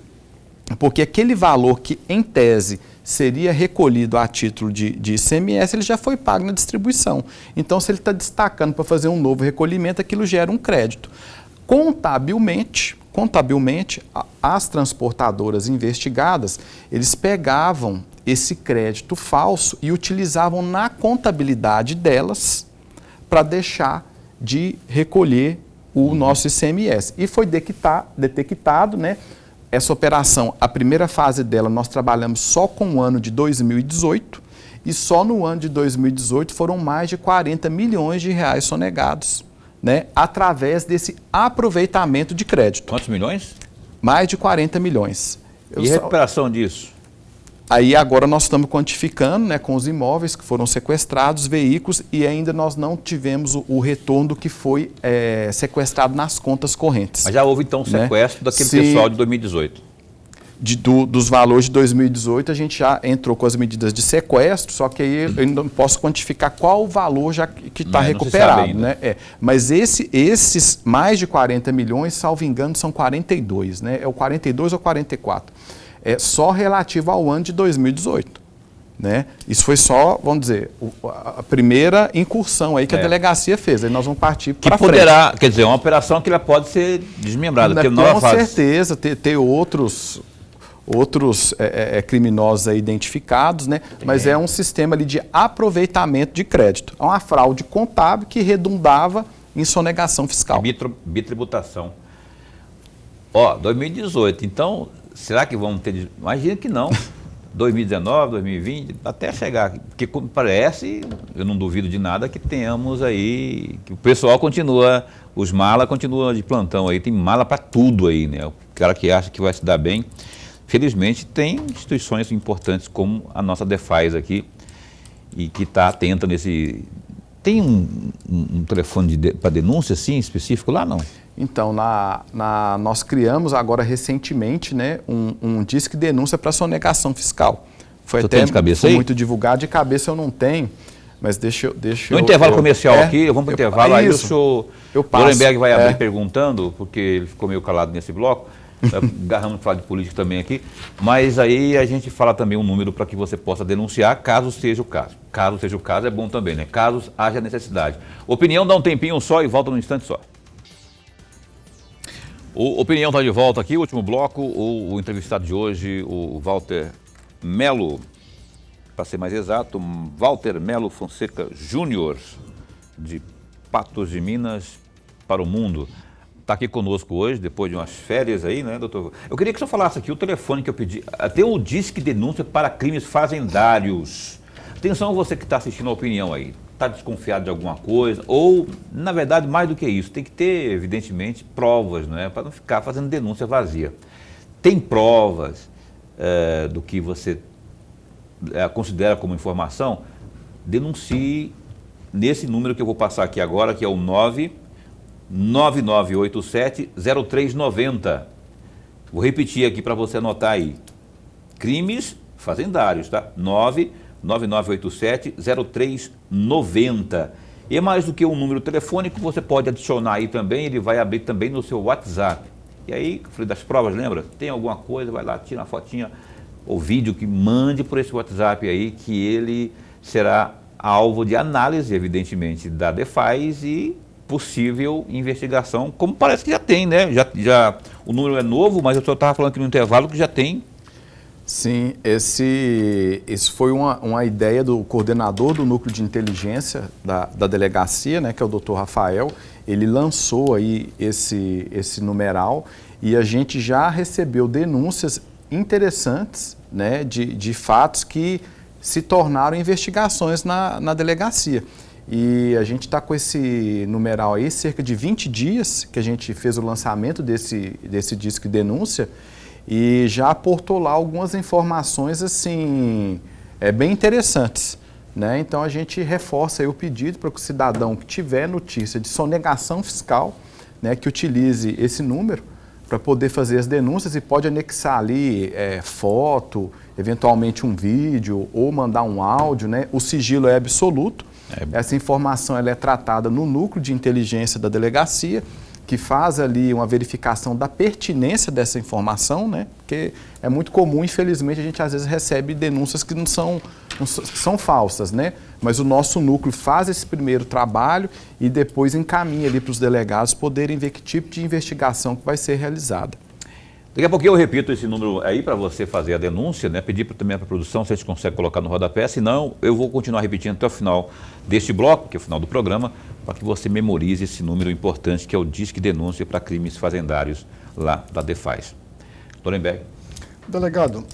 Porque aquele valor que, em tese, seria recolhido a título de ICMS, ele já foi pago na distribuição. Então, se ele está destacando para fazer um novo recolhimento, aquilo gera um crédito. Contabilmente, as transportadoras investigadas, eles pegavam esse crédito falso e utilizavam na contabilidade delas para deixar de recolher o nosso ICMS. E foi detectado, né? Essa operação, a primeira fase dela, nós trabalhamos só com o ano de 2018 e só no ano de 2018 foram mais de 40 milhões de reais sonegados, né? Através desse aproveitamento de crédito. Quantos milhões? Mais de 40 milhões. E recuperação disso? Aí agora nós estamos quantificando, né, com os imóveis que foram sequestrados, veículos, e ainda nós não tivemos o retorno do que foi sequestrado nas contas correntes. Mas já houve então um sequestro, né, daquele pessoal de 2018? Dos valores de 2018 a gente já entrou com as medidas de sequestro, só que aí eu ainda não posso quantificar qual o valor já que está recuperado, né? Mas esses mais de 40 milhões, salvo engano, são 42, né? É o 42 ou 44. É só relativo ao ano de 2018, né? Isso foi só, vamos dizer, a primeira incursão aí que a delegacia fez. Aí nós vamos partir para frente. Quer dizer, uma operação que ela pode ser desmembrada. Com certeza, ter outros criminosos aí identificados, né? Mas é um sistema ali de aproveitamento de crédito. É uma fraude contábil que redundava em sonegação fiscal. Bitributação. 2018, então... Será que vamos ter... Imagina que não. 2019, 2020, até chegar. Porque parece, eu não duvido de nada, que tenhamos aí... Que o pessoal continua... Os malas continuam de plantão aí. Tem mala para tudo aí, né? O cara que acha que vai se dar bem. Felizmente, tem instituições importantes como a nossa Defaz aqui. E que está atenta nesse... Tem um telefone para denúncia, assim, específico lá, não? Então, nós criamos agora recentemente, né, um disque denúncia para sonegação fiscal. Foi Você até tem de cabeça aí? Muito divulgado, de cabeça eu não tenho, mas deixa no intervalo comercial aqui, vamos para o intervalo, aí o senhor Lorenberg vai abrir perguntando, porque ele ficou meio calado nesse bloco, agarramos falar de política também aqui, mas aí a gente fala também um número para que você possa denunciar, caso seja o caso. Caso seja o caso, é bom também, né? Caso haja necessidade. Opinião, dá um tempinho só e volta num instante só. O Opinião está de volta aqui, último bloco. O entrevistado de hoje, o Walter Melo. para ser mais exato, Walter Melo Fonseca Júnior, de Patos de Minas para o mundo. Está aqui conosco hoje, depois de umas férias aí, né, doutor? Eu queria que o senhor falasse aqui o telefone que eu pedi. Tem o Disque Denúncia para Crimes Fazendários. Atenção você que está assistindo a opinião aí. Está desconfiado de alguma coisa, ou, na verdade, mais do que isso, tem que ter, evidentemente, provas, né, para não ficar fazendo denúncia vazia. Tem provas do que você considera como informação? Denuncie nesse número que eu vou passar aqui agora, que é o 99987-0390. Vou repetir aqui para você anotar aí. Crimes fazendários, tá? 99987-0390. E é mais do que um número telefônico, você pode adicionar aí também, ele vai abrir também no seu WhatsApp. E aí, falei das provas, lembra? Tem alguma coisa, vai lá, tira uma fotinha ou vídeo que mande por esse WhatsApp aí, que ele será alvo de análise, evidentemente, da DEFAS e possível investigação, como parece que já tem, né? Já, o número é novo, mas eu só estava falando aqui no intervalo que já tem. Sim, esse foi uma ideia do coordenador do núcleo de inteligência da delegacia, né, que é o Dr. Rafael. Ele lançou aí esse numeral e a gente já recebeu denúncias interessantes, né, de fatos que se tornaram investigações na delegacia. E a gente está com esse numeral aí, cerca de 20 dias que a gente fez o lançamento desse Disque Denúncia, e já aportou lá algumas informações assim, bem interessantes, né? Então a gente reforça aí o pedido para que o cidadão que tiver notícia de sonegação fiscal, né, que utilize esse número para poder fazer as denúncias, e pode anexar ali foto, eventualmente um vídeo ou mandar um áudio, né? O sigilo é absoluto. Essa informação ela é tratada no núcleo de inteligência da delegacia, que faz ali uma verificação da pertinência dessa informação, né? Porque é muito comum, infelizmente, a gente às vezes recebe denúncias que são falsas, né? Mas o nosso núcleo faz esse primeiro trabalho e depois encaminha ali para os delegados poderem ver que tipo de investigação que vai ser realizada. Daqui a pouquinho eu repito esse número aí para você fazer a denúncia, né? Pedir também para a produção se a gente consegue colocar no rodapé, senão eu vou continuar repetindo até o final deste bloco, que é o final do programa, para que você memorize esse número importante que é o Disque Denúncia para Crimes Fazendários lá da DEFAS. Dorenberg. Delegado,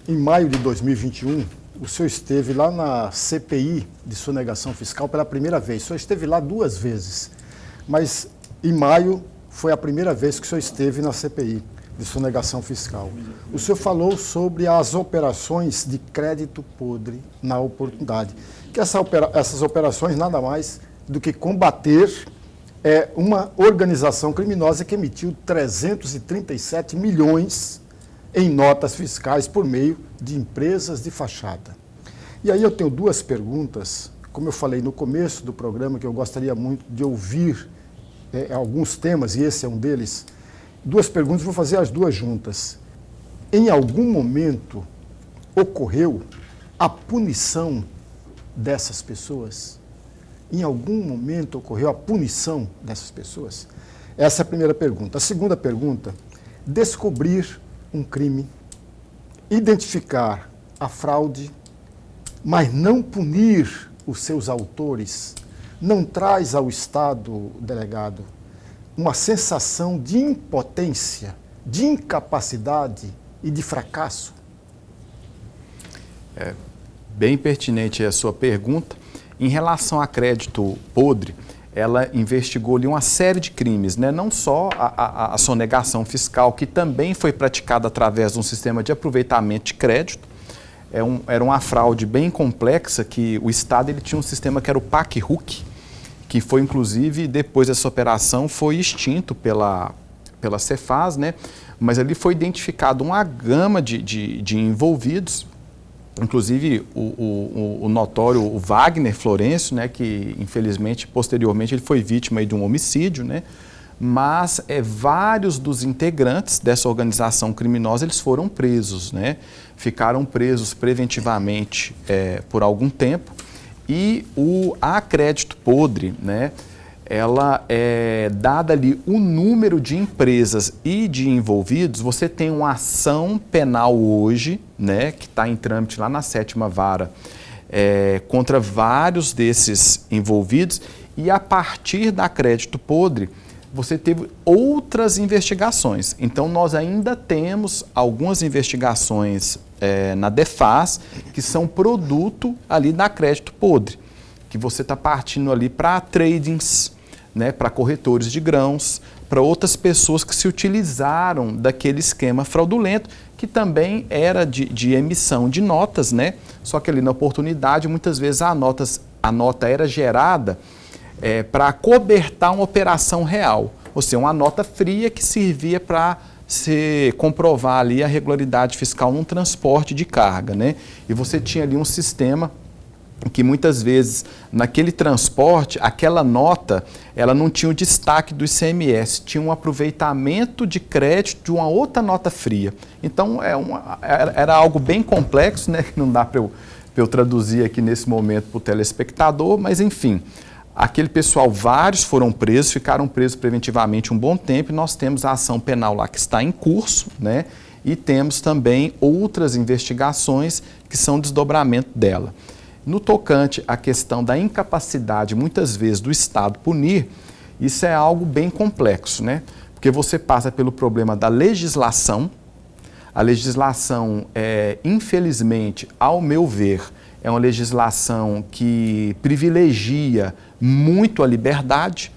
em maio de 2021, o senhor esteve lá na CPI de sonegação fiscal pela primeira vez. O senhor esteve lá 2 vezes, mas em maio foi a primeira vez que o senhor esteve na CPI de sonegação fiscal. O senhor falou sobre as operações de crédito podre na oportunidade. Que essas operações nada mais do que combater uma organização criminosa que emitiu 337 milhões em notas fiscais por meio de empresas de fachada. E aí eu tenho 2 perguntas, como eu falei no começo do programa, que eu gostaria muito de ouvir alguns temas, e esse é um deles. 2 perguntas, vou fazer as 2 juntas. Em algum momento ocorreu a punição dessas pessoas? Em algum momento ocorreu a punição dessas pessoas? Essa é a primeira pergunta. A segunda pergunta, descobrir um crime, identificar a fraude, mas não punir os seus autores, não traz ao Estado, delegado, uma sensação de impotência, de incapacidade e de fracasso? Bem pertinente a sua pergunta. Em relação a crédito podre, ela investigou ali uma série de crimes, né? Não só a sonegação fiscal, que também foi praticada através de um sistema de aproveitamento de crédito. Era uma fraude bem complexa, que o Estado ele tinha um sistema que era o PAC-RUC, que foi, inclusive, depois dessa operação, foi extinto pela Cefaz, né? Mas ali foi identificado uma gama de envolvidos, inclusive o notório Wagner Florencio, né? Que, infelizmente, posteriormente, ele foi vítima aí de um homicídio, né? Mas vários dos integrantes dessa organização criminosa, eles foram presos, né? Ficaram presos preventivamente por algum tempo. E a crédito podre, né, ela é dada ali o número de empresas e de envolvidos, você tem uma ação penal hoje, né, que está em trâmite lá na 7ª Vara, contra vários desses envolvidos, e a partir da Crédito Podre, você teve outras investigações. Então, nós ainda temos algumas investigações na Defaz, que são produto ali da Crédito Podre, que você está partindo ali para tradings, né, para corretores de grãos, para outras pessoas que se utilizaram daquele esquema fraudulento, que também era de emissão de notas, né? Só que ali na oportunidade, muitas vezes a nota era gerada para cobertar uma operação real, ou seja, uma nota fria que servia para se comprovar ali a regularidade fiscal num transporte de carga, né? E você tinha ali um sistema que muitas vezes naquele transporte, aquela nota, ela não tinha o destaque do ICMS, tinha um aproveitamento de crédito de uma outra nota fria. Então era algo bem complexo, né, que não dá para eu traduzir aqui nesse momento para o telespectador, mas enfim, aquele pessoal, vários foram presos, ficaram presos preventivamente um bom tempo, e nós temos a ação penal lá que está em curso, né, e temos também outras investigações que são desdobramento dela. No tocante à questão da incapacidade, muitas vezes, do Estado punir, isso é algo bem complexo, né? Porque você passa pelo problema da legislação. A legislação, infelizmente, ao meu ver, é uma legislação que privilegia muito a liberdade,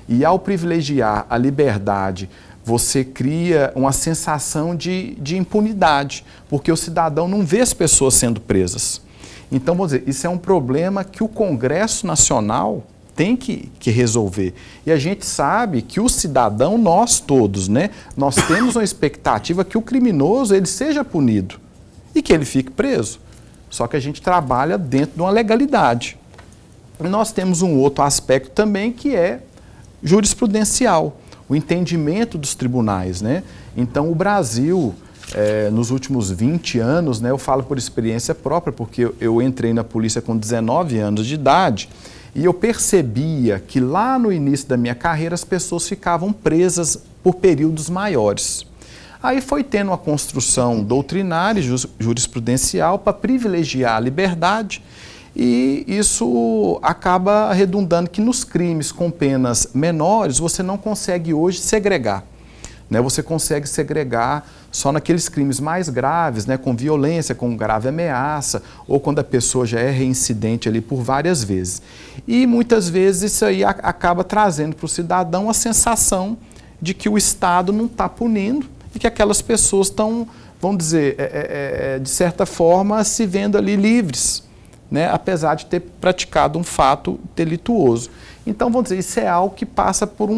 e ao privilegiar a liberdade, você cria uma sensação de impunidade, porque o cidadão não vê as pessoas sendo presas. Então, vou dizer, isso é um problema que o Congresso Nacional tem que resolver. E a gente sabe que o cidadão, nós todos, né, nós temos uma expectativa que o criminoso ele seja punido e que ele fique preso. Só que a gente trabalha dentro de uma legalidade. E nós temos um outro aspecto também que é jurisprudencial, o entendimento dos tribunais, né? Então, o Brasil... nos últimos 20 anos, né, eu falo por experiência própria, porque eu entrei na polícia com 19 anos de idade e eu percebia que lá no início da minha carreira as pessoas ficavam presas por períodos maiores. Aí foi tendo uma construção doutrinária e jurisprudencial para privilegiar a liberdade, e isso acaba redundando que nos crimes com penas menores você não consegue hoje segregar. Você consegue segregar só naqueles crimes mais graves, né, com violência, com grave ameaça, ou quando a pessoa já é reincidente ali por várias vezes. E muitas vezes isso aí acaba trazendo para o cidadão a sensação de que o Estado não está punindo e que aquelas pessoas estão, vamos dizer, de certa forma, se vendo ali livres, né, apesar de ter praticado um fato delituoso. Então, vamos dizer, isso é algo que passa por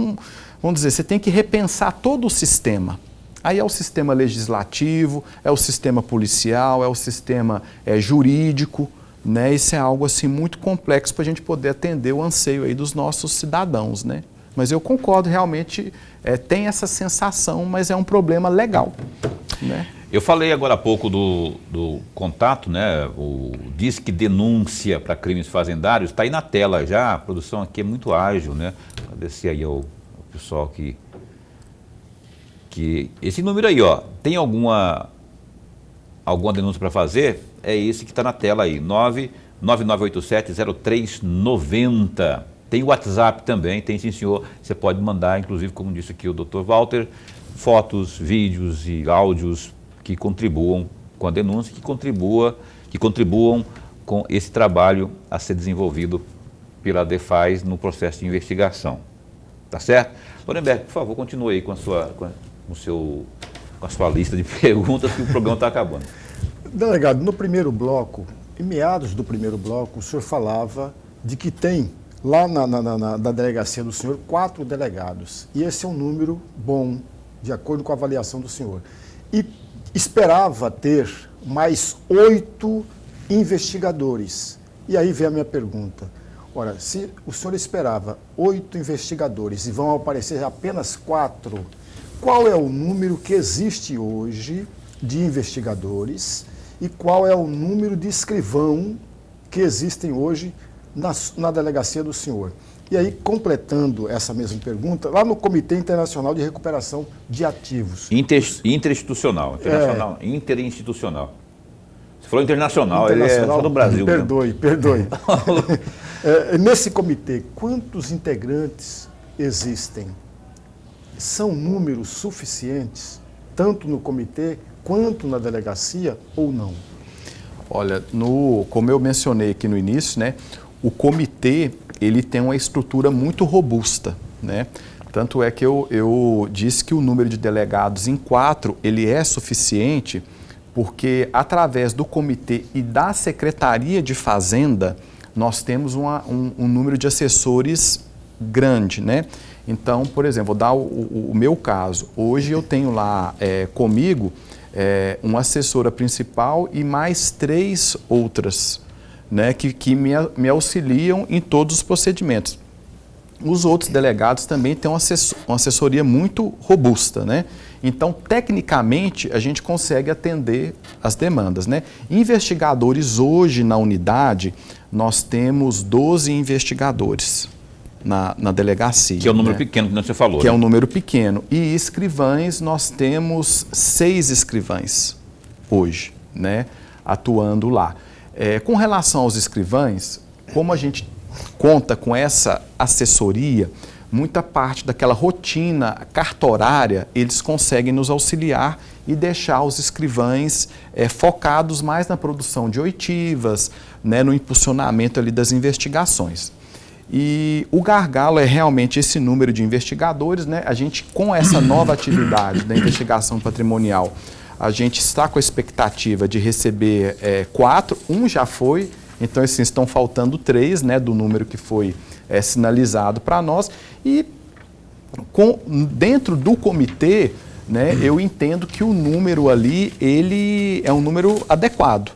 vamos dizer, você tem que repensar todo o sistema. Aí é o sistema legislativo, é o sistema policial, é o sistema jurídico, né? Isso é algo assim muito complexo para a gente poder atender o anseio aí dos nossos cidadãos, né? Mas eu concordo, realmente tem essa sensação, mas é um problema legal, né? Eu falei agora há pouco do contato, né? O Disque Denúncia para Crimes Fazendários, está aí na tela já, a produção aqui é muito ágil, né? Agradecer aí ao pessoal que esse número aí, ó, tem alguma denúncia para fazer? É esse que está na tela aí, 99987-0390. Tem o WhatsApp também, tem sim senhor, você pode mandar, inclusive, como disse aqui o Dr. Walter, fotos, vídeos e áudios que contribuam com a denúncia, que contribuam com esse trabalho a ser desenvolvido pela Defaz no processo de investigação. Tá certo? Lorenberg, por favor, continue aí com a sua lista de perguntas, que o programa está acabando. Delegado, no primeiro bloco, em meados do primeiro bloco, o senhor falava de que tem lá na delegacia do senhor 4 delegados. E esse é um número bom, de acordo com a avaliação do senhor. E esperava ter mais 8 investigadores. E aí vem a minha pergunta. Ora, se o senhor esperava 8 investigadores e vão aparecer apenas 4, qual é o número que existe hoje de investigadores e qual é o número de escrivão que existem hoje na delegacia do senhor? E aí, completando essa mesma pergunta, lá no Comitê Internacional de Recuperação de Ativos. Interinstitucional. Interinstitucional. Você falou internacional, ele é só do Brasil. Perdoe. Nesse comitê, quantos integrantes existem? São números suficientes, tanto no comitê quanto na delegacia, ou não? Olha, como eu mencionei aqui no início, né, o comitê ele tem uma estrutura muito robusta, né? Tanto é que eu disse que o número de delegados em 4 ele é suficiente, porque através do comitê e da Secretaria de Fazenda nós temos um número de assessores grande, né? Então, por exemplo, vou dar o meu caso. Hoje eu tenho lá comigo uma assessora principal e mais 3 outras, né, que me auxiliam em todos os procedimentos. Os outros delegados também têm uma assessoria muito robusta, né? Então, tecnicamente, a gente consegue atender as demandas, né? Investigadores hoje na unidade, nós temos 12 investigadores na delegacia. Que é um número pequeno, que você falou. Que é um número pequeno. E escrivães, nós temos 6 escrivães hoje, né, atuando lá. Com relação aos escrivães, como a gente conta com essa assessoria, muita parte daquela rotina cartorária, eles conseguem nos auxiliar e deixar os escrivães focados mais na produção de oitivas, né, no impulsionamento ali das investigações. E o gargalo é realmente esse número de investigadores, né? A gente, com essa nova atividade da investigação patrimonial, a gente está com a expectativa de receber 4, um já foi, então assim, estão faltando 3, né, do número que foi sinalizado para nós. E dentro do comitê, né, eu entendo que o número ali, ele é um número adequado,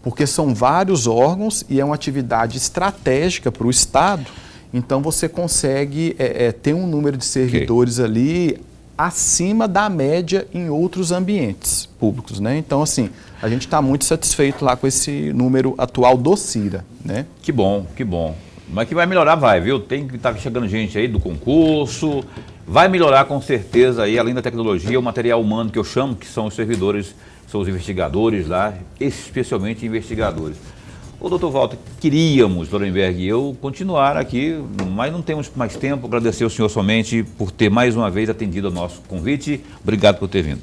porque são vários órgãos e é uma atividade estratégica para o Estado, então você consegue ter um número de servidores ali acima da média em outros ambientes públicos, né? Então, assim, a gente está muito satisfeito lá com esse número atual do CIRA, né? Que bom, que bom. Mas que vai melhorar, viu? Tem que estar chegando gente aí do concurso, vai melhorar com certeza aí, além da tecnologia, o material humano que eu chamo, que são os servidores, são os investigadores lá, especialmente investigadores. Ô, doutor Walter, queríamos, Lorenberg e eu, continuar aqui, mas não temos mais tempo. Agradecer ao senhor somente por ter mais uma vez atendido ao nosso convite. Obrigado por ter vindo.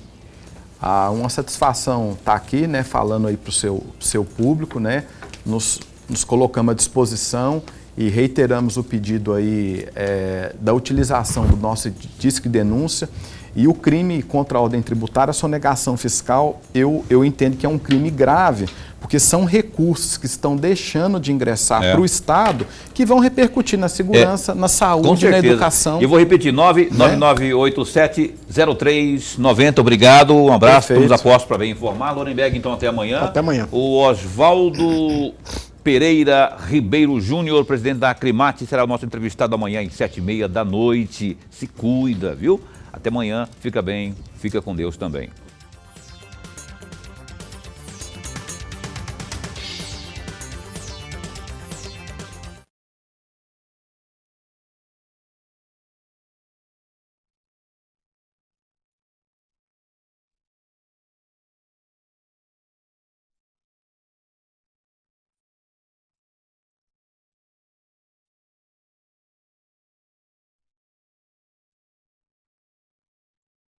Uma satisfação estar aqui, né, falando aí para o seu público, né, nos colocamos à disposição e reiteramos o pedido aí da utilização do nosso Disque Denúncia. E o crime contra a ordem tributária, a sonegação fiscal, eu entendo que é um crime grave, porque são recursos que estão deixando de ingressar para o Estado, que vão repercutir na segurança, na saúde, na educação. Eu vou repetir, 99987-0390, obrigado, um abraço, estamos a posto para bem informar. Lorenberg, então, até amanhã. Até amanhã. O Oswaldo Pereira Ribeiro Júnior, presidente da Acrimate, será o nosso entrevistado amanhã às 7h30 da noite. Se cuida, viu? Até amanhã, fica bem, fica com Deus também.